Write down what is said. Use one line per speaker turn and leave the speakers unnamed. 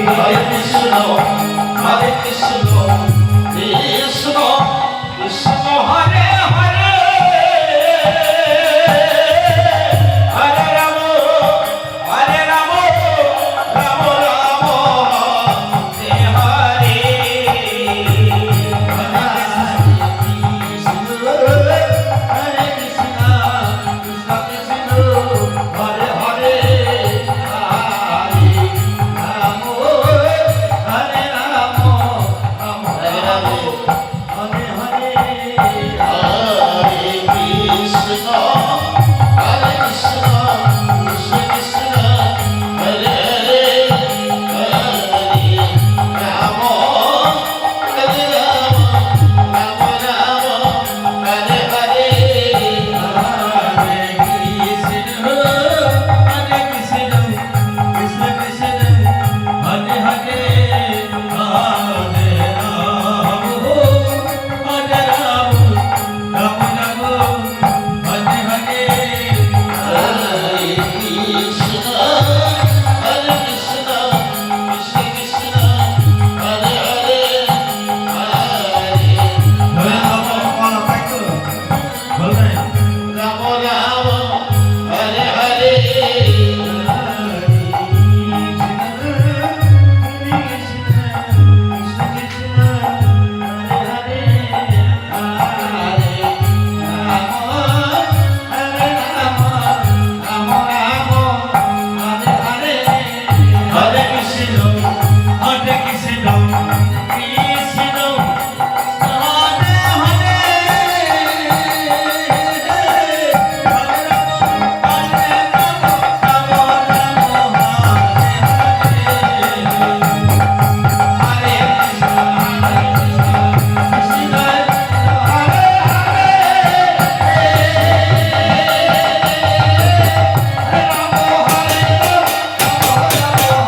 Hare Krishna, Hare Krishna, Krishna Krishna Hare Hare, Hare Rama, Hare Rama, Rama Rama, Hare Hare. Hare Krishna, Krishna Krishna, Hare Hare, Hare Rama, Hare Rama, Rama Rama, Hare Hare. Hare Krishna, Hare Krishna, Krishna Krishna, Hare Hare, Hare Rama, Hare Rama, Rama Rama, Hare Hare. Hare Krishna, Hare Krishna, Krishna Krishna, Hare Hare, Hare Rama, Hare Rama, Rama Rama, Hare Hare. Hare Krishna,